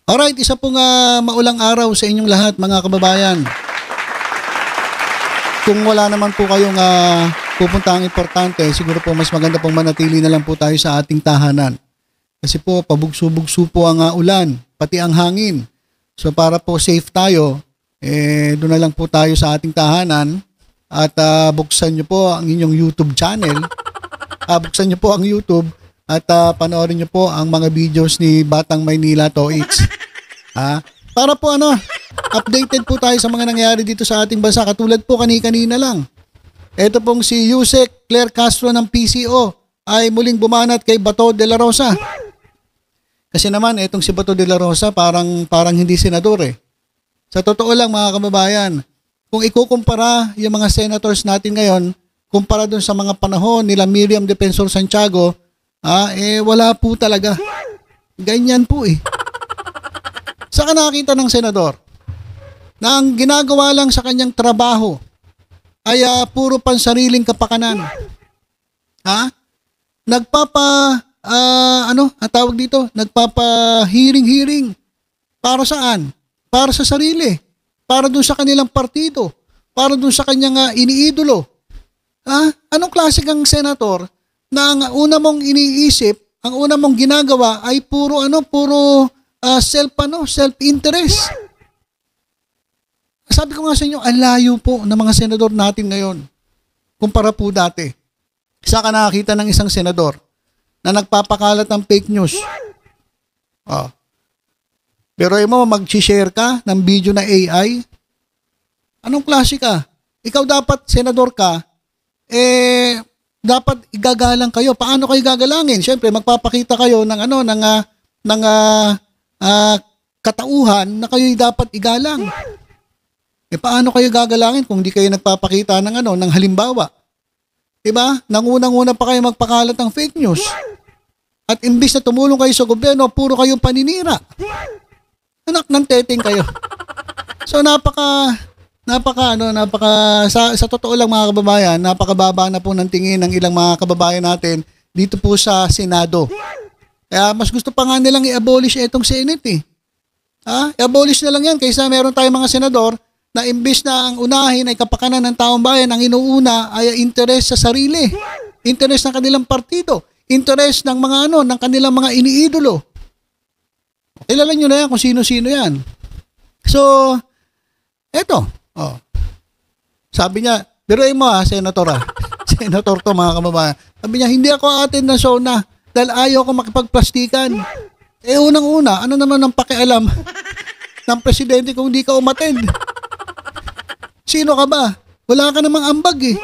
Alright, isa pong maulang araw sa inyong lahat mga kababayan. Kung wala naman po kayong pupuntahang importante, siguro po mas maganda pong manatili na lang po tayo sa ating tahanan. Kasi po, pabugso-bugso po ang ulan, pati ang hangin. So para po safe tayo, doon na lang po tayo sa ating tahanan at buksan nyo po ang inyong YouTube channel. Buksan nyo po ang YouTube at panoorin nyo po ang mga videos ni Batang Maynila Toits. Para po updated po tayo sa mga nangyayari dito sa ating bansa. Katulad po kanina lang. Ito pong si Yusek Claire Castro ng PCO ay muling bumanat kay Bato de la Rosa. Kasi naman itong si Bato de la Rosa parang hindi senador eh. Sa totoo lang mga kababayan, kung ikukumpara yung mga senators natin ngayon, kumpara dun sa mga panahon nila Miriam Defensor Santiago, wala po talaga. Ganyan po eh. Saka nakita ng senador na ang ginagawa lang sa kanyang trabaho ay puro pansariling kapakanan. Nagpapa-hearing. Para saan? Para sa sarili. Para dun sa kanilang partido. Para dun sa kanyang iniidolo. Anong klase kang senator na ang una mong iniisip, ang una mong ginagawa ay puro self-interest. Sabi ko nga sa inyo, ang layo po ng mga senador natin ngayon kumpara po dati. Saka nakakita ng isang senador na nagpapakalat ng fake news. Pero mo mag-share ka ng video na AI? Anong klase ka? Ikaw dapat senador ka, dapat igagalang kayo. Paano kayo gagalangin? Siyempre, magpapakita kayo ng katauhan na kayo dapat igalang. Paano kayo gagalangin kung di kayo nagpapakita ng halimbawa? Diba? Nangunang-una pa kayo magpakalat ng fake news. At imbis na tumulong kayo sa gobyerno, puro kayong paninira. Anak ng teteng kayo. So sa totoo lang mga kababayan, napakababa na po ng tingin ng ilang mga kababayan natin dito po sa Senado. Kaya mas gusto pa nga nilang i-abolish itong Senate eh. I-abolish na lang yan kaysa meron tayong mga senador na imbis na ang unahin ay kapakanan ng taong bayan, ang inuuna ay interes sa sarili. Interes ng kanilang partido. Interes ng ng kanilang mga iniidolo. Kilala nyo na yan kung sino-sino yan. So, eto. Sabi niya, biruin mo senator Senator to mga kababayan. Sabi niya, hindi ako attend ng SONA dahil ayaw ko makipagplastikan. Unang-una, ano naman ang pakialam ng presidente kung hindi ka umattend? Sino ka ba? Wala ka namang ambag eh.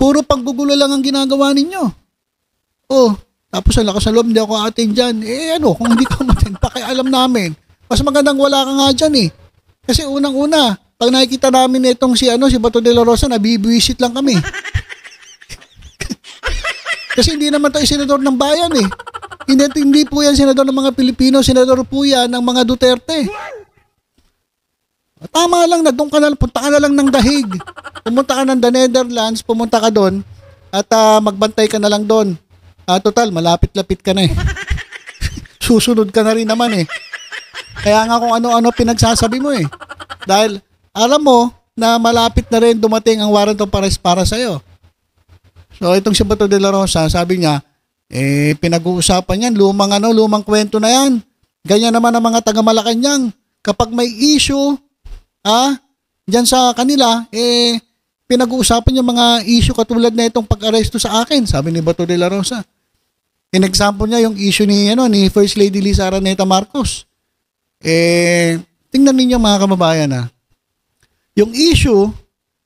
Puro panggugulo lang ang ginagawa ninyo. Tapos ang lakas ng loob, hindi ako attend dyan. Kung hindi ka umattend, pakialam namin. Mas magandang wala ka nga dyan eh. Kasi unang-una, pag nakikita namin itong si Bato de la Rosa, nabibwisit lang kami. Kasi hindi naman tayo senador ng bayan eh. Hindi po yan senador ng mga Pilipino, senador po yan ng mga Duterte. Tama lang na doon ka na, punta ka na lang ng Dahig. Pumunta ka ng The Netherlands, pumunta ka doon at magbantay ka na lang doon. Total, malapit-lapit ka na eh. Susunod ka na rin naman eh. Kaya nga kung ano-ano pinagsasabi mo eh. Dahil alam mo na malapit na rin dumating ang warrant of arrest para sa'yo. So itong si Bato de la Rosa, sabi niya, pinag-uusapan yan, lumang kwento na yan. Ganyan naman ang mga taga-Malacanang. Kapag may issue, dyan sa kanila, pinag-uusapan yung mga issue katulad na itong pag-aresto sa akin, sabi ni Bato de la Rosa. In example niya, yung issue ni First Lady Liza Araneta Marcos. Tingnan ninyo mga kababayan yung issue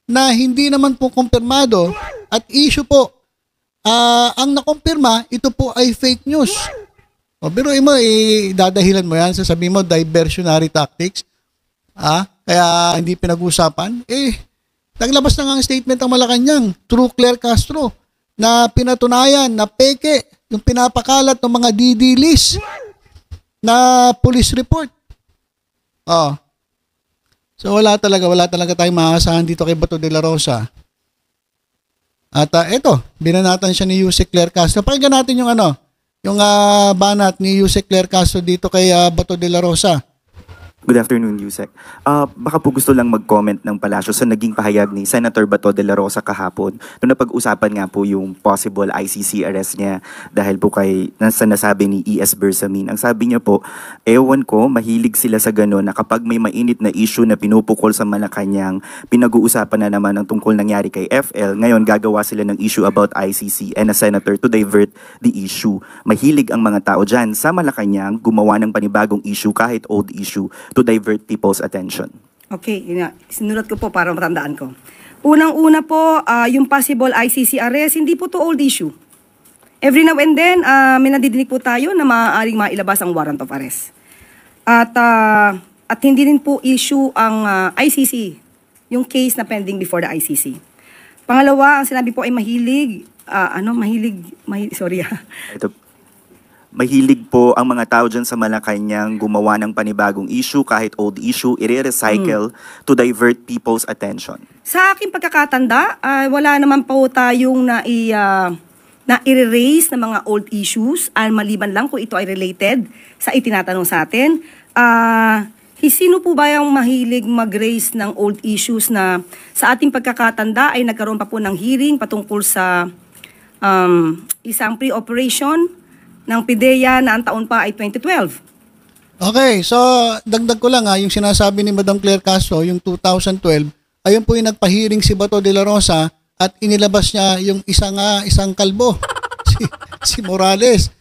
na hindi naman po kumpirmado at issue po, ang nakumpirma, ito po ay fake news. Pero dadahilan mo yan, sasabihin mo diversionary tactics. Kaya hindi pinag-usapan. Naglabas na nga ang statement ang Malacanang through Claire Castro na pinatunayan na peke yung pinapakalat ng mga DD list na police report. So wala talaga tayong maasahan dito kay Bato de la Rosa. At binanatan siya ni Yusek Claire Castro. Pakinggan natin yung yung banat ni Yusek Claire Castro dito kay Bato de la Rosa. Good afternoon, Yusek. Baka po gusto lang mag-comment ng palasyo sa naging pahayag ni Senator Bato de la Rosa kahapon nung napag-usapan nga po yung possible ICC arrest niya dahil po kay nasabi ni E.S. Bersamin. Ang sabi niya po, ewan ko, mahilig sila sa gano'n na kapag may mainit na issue na pinupukol sa Malacanang, pinag-uusapan na naman ang tungkol nangyari kay FL. Ngayon, gagawa sila ng issue about ICC and a senator to divert the issue. Mahilig ang mga tao dyan sa Malacanang gumawa ng panibagong issue kahit old issue to divert people's attention. Okay, yun nga. Sinulat ko po para matandaan ko. Unang-una po, yung possible ICC arrest, hindi po to old issue. Every now and then, may nadidinig po tayo na maaaring mailabas ang warrant of arrest. At hindi rin po issue ang ICC, yung case na pending before the ICC. Pangalawa, ang sinabi po ay mahilig, sorry Ito, mahilig po ang mga tao dyan sa Malacanang gumawa ng panibagong issue kahit old issue, i-recycle to divert people's attention. Sa aking pagkakatanda, wala naman po tayong na-erase na mga old issues, maliban lang kung ito ay related sa itinatanong sa atin. Sino po ba yung mahilig mag-raise ng old issues na sa ating pagkakatanda ay nagkaroon pa po ng hearing patungkol sa isang pre-operation ng PIDEA na ang taon pa ay 2012. Okay, so dagdag ko lang yung sinasabi ni Madam Claire Castro, yung 2012, ayun po yung nagpahiring si Bato de la Rosa at inilabas niya yung isang kalbo, si Morales,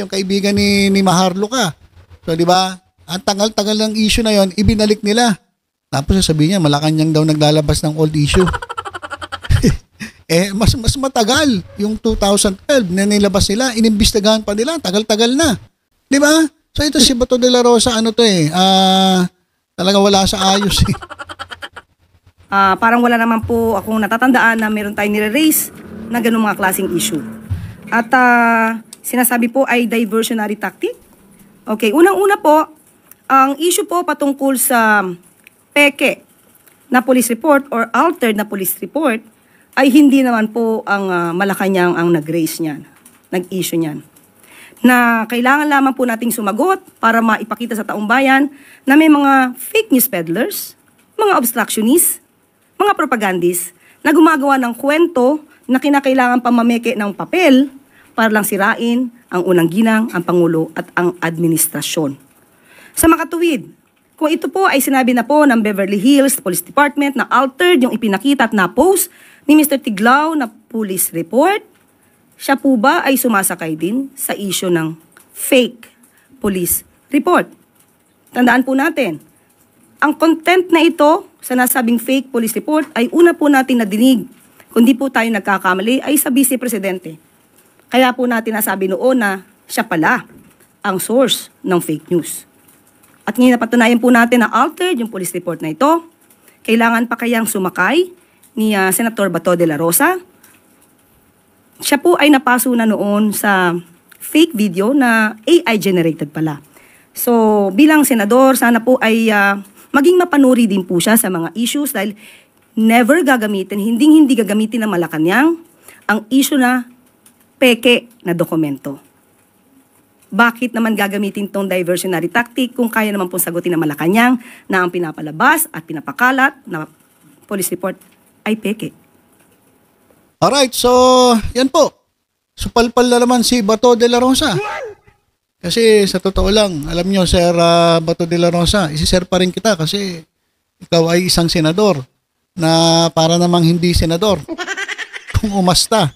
yung kaibigan ni Maharlika. So di ba, ang tagal-tagal ng issue na yon, ibinalik nila. Tapos sasabihin niya, Malacanang daw naglalabas ng old issue. Mas matagal yung 2012 na nilabas nila, inimbestigahan pa nila, tagal-tagal na. Di ba? So ito si Bato de la Rosa, talaga wala sa ayos eh. Parang wala naman po akong natatandaan na meron tayong nire-raise na ganung mga klaseng issue. At sinasabi po ay diversionary tactic. Okay, unang-una po, ang issue po patungkol sa peke na police report or altered na police report ay hindi naman po ang Malacanang ang nag-raise niyan, nag-issue niyan. Na kailangan lamang po nating sumagot para maipakita sa taong bayan na may mga fake news peddlers, mga obstructionists, mga propagandists na gumagawa ng kwento na kinakailangan pamameke ng papel para lang sirain ang unang ginang, ang Pangulo at ang administrasyon. Sa makatuwid, kung ito po ay sinabi na po ng Beverly Hills Police Department na altered yung ipinakita at na-post ni Mr. Tiglao na police report, siya po ba ay sumasakay din sa issue ng fake police report? Tandaan po natin, ang content na ito sa nasabing fake police report ay una po natin nadinig, kundi po tayo nagkakamali, ay sa Vice Presidente. Kaya po natin nasabi noon na siya pala ang source ng fake news. At ngayon napatunayan po natin na altered yung police report na ito. Kailangan pa kayang sumakay ni Senator Bato de la Rosa? Siya po ay napaso na noon sa fake video na AI generated pala. So bilang senador, sana po ay maging mapanuri din po siya sa mga issues dahil never gagamitin, hindi gagamitin ng Malacanang ang issue na peke na dokumento. Bakit naman gagamitin tong diversionary tactic kung kaya naman pong sagutin ng Malacanang na ang pinapalabas at pinapakalat na police report ay peke? Alright, so yan po. Supalpal na naman si Bato de la Rosa. Kasi sa totoo lang, alam nyo, Sir Bato de la Rosa, isi-share pa rin kita kasi ikaw ay isang senador na para namang hindi senador kung umasta.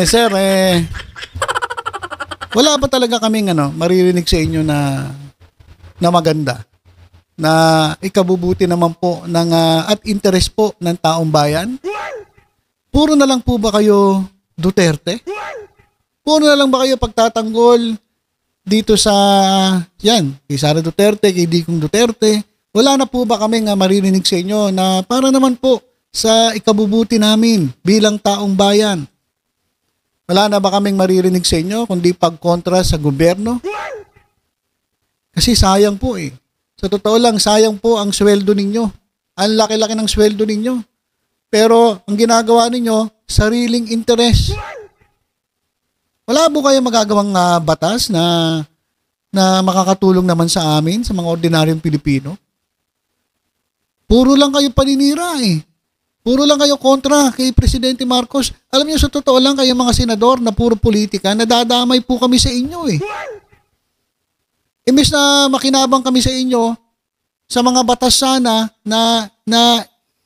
Sir, wala ba talaga kaming maririnig sa inyo na maganda? Na ikabubuti naman po ng, at interest po ng taong bayan? Puro na lang po ba kayo Duterte? Puro na lang ba kayo pagtatanggol dito sa, kay Sara Duterte, kay Digong Duterte? Wala na po ba kaming maririnig sa inyo na para naman po sa ikabubuti namin bilang taong bayan? Wala na ba kaming maririnig sa inyo kundi pagkontra sa gobyerno? Kasi sayang po eh. Sa totoo lang, sayang po ang sweldo ninyo. Ang laki-laki ng sweldo ninyo. Pero ang ginagawa ninyo, sariling interes. Wala po kayo magagawang batas na makakatulong naman sa amin, sa mga ordinaryong Pilipino? Puro lang kayo paninira eh. Puro lang kayo kontra kay Presidente Marcos. Alam niyo, sa totoo lang, kayo mga senador na puro politika, nadadamay po kami sa inyo eh. Imbes na makinabang kami sa inyo, sa mga batas sana na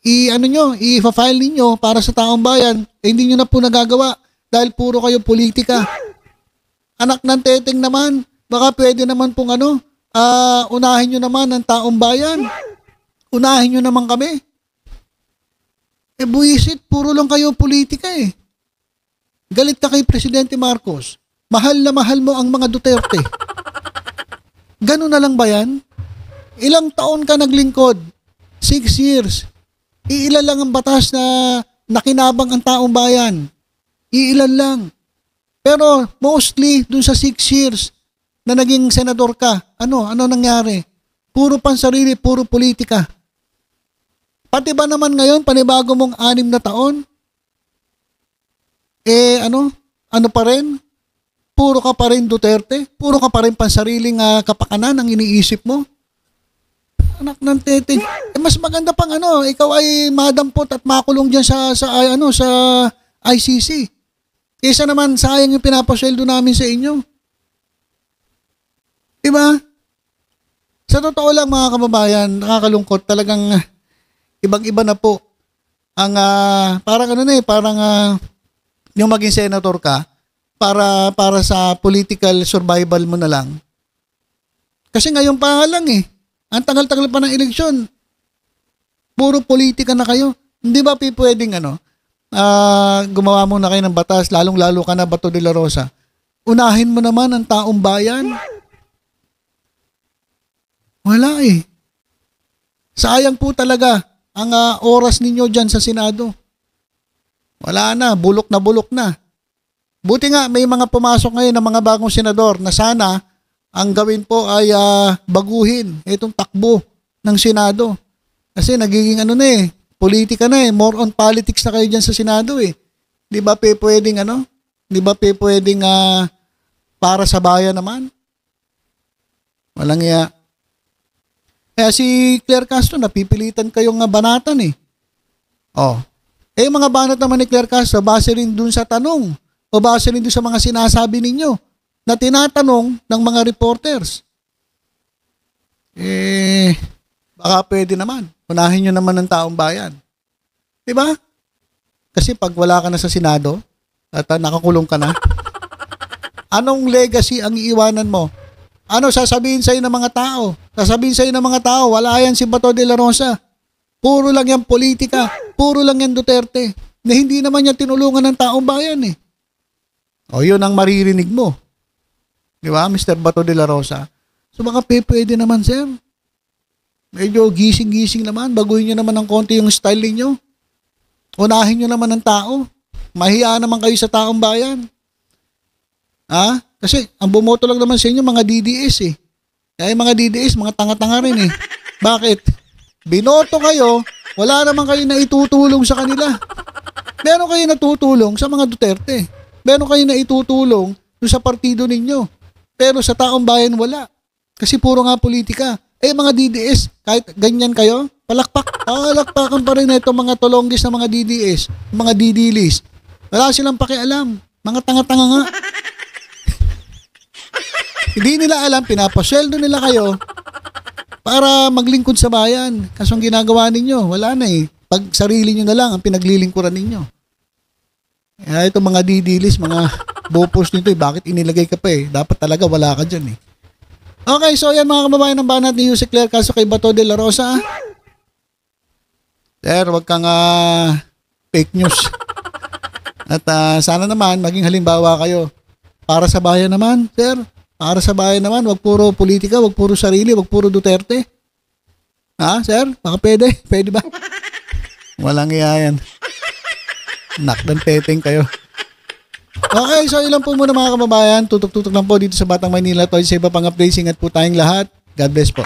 i-file ninyo para sa taong bayan, hindi nyo na po nagagawa dahil puro kayo politika. Anak ng teteng naman, baka pwede naman pong unahin nyo naman ang taong bayan. Unahin nyo naman kami. Buisit, puro lang kayo politika eh. Galit ka kay Presidente Marcos. Mahal na mahal mo ang mga Duterte. Ganun na lang ba yan? Ilang taon ka naglingkod? 6 years. Iilan lang ang batas na nakinabang ang taong bayan. Iilan lang. Pero mostly dun sa 6 years na naging senador ka, ano nangyari? Puro pansarili, puro politika. Pati ba naman ngayon, panibago mong 6 na taon? Ano pa rin? Puro ka pa rin Duterte? Puro ka pa rin pansariling kapakanan ang iniisip mo? Anak ng tete. Mas maganda pang ikaw ay madampot at makulong diyan sa ICC. Kaysa naman sayang yung pinapasweldo namin sa inyo. Diba? Sa totoo lang mga kababayan, nakakalungkot talagang ibang-iba na po ang parang yung maging senator ka para sa political survival mo na lang. Kasi ngayon pa lang eh. Ang tagal-tagal pa ng eleksyon. Puro politika na kayo. Hindi ba pwedeng gumawa muna kayo ng batas, lalong-lalo ka na Bato de la Rosa. Unahin mo naman ang taong bayan. Wala eh. Sayang po talaga ang oras ninyo dyan sa Senado. Wala na, bulok na. Buti nga may mga pumasok ngayon ng mga bagong senador na sana ang gawin po ay baguhin itong takbo ng Senado. Kasi nagiging politika na eh. More on politics na kayo dyan sa Senado eh. Di ba pwedeng Di ba pwedeng para sa bayan naman? Walang iya. Kaya si Claire Castro, napipilitan kayong banatan eh. Mga banat naman ni Claire Castro, base rin dun sa tanong o base rin dun sa mga sinasabi ninyo na tinatanong ng mga reporters. Baka pwede naman. Unahin nyo naman ng taong bayan. Diba? Kasi pag wala ka na sa Senado at nakakulong ka na, anong legacy ang iiwanan mo? Ano sasabihin sa'yo ng mga tao? Sasabihin sa'yo ng mga tao, wala yan si Bato de la Rosa. Puro lang yan politika. Puro lang yan Duterte. Na hindi naman yan tinulungan ng taong bayan eh. Yun ang maririnig mo. Di ba, Mr. Bato de la Rosa? So baka pwede naman, sir. Medyo gising-gising naman. Baguhin nyo naman ng konti yung style niyo. Unahin nyo naman ng tao. Mahiya naman kayo sa taong bayan. Kasi ang bumoto lang naman sa inyo mga DDS eh. Kaya yung mga DDS, mga tanga-tanga rin eh. Bakit? Binoto kayo, wala naman kayo na itutulong sa kanila. Meron kayo natutulong sa mga Duterte. Meron kayo na itutulong sa partido ninyo. Pero sa taong bayan wala. Kasi puro nga politika. Mga DDS, kahit ganyan kayo, palakpakan pa rin ito mga tolonggis na mga DDS, mga didilis. Wala silang pakialam. Mga tanga-tanga nga. Hindi nila alam, pinapasweldo nila kayo para maglingkod sa bayan. Kaso ang ginagawa ninyo, wala na eh. Pag sarili nyo na lang ang pinaglilingkuran ninyo. Kaya itong mga didilis, mga bopos nito bakit inilagay ka pa eh? Dapat talaga wala ka dyan eh. Okay, so yan mga kababayan ng banat ni Jose Claire kaso kay Bato de la Rosa. Sir, wag kang fake news. At sana naman maging halimbawa kayo. Para sa bayan naman, sir. Para sa bayan naman, wag puro politika, wag puro sarili, wag puro Duterte. Sir? Baka pwede? Pwede ba? Walang iya yan. Nakdan peteng kayo. Okay, so ilan po muna mga kababayan. Tutok-tutok lang po dito sa Batang Maynila. Sa iba pang updates, ingat po tayong lahat. God bless po.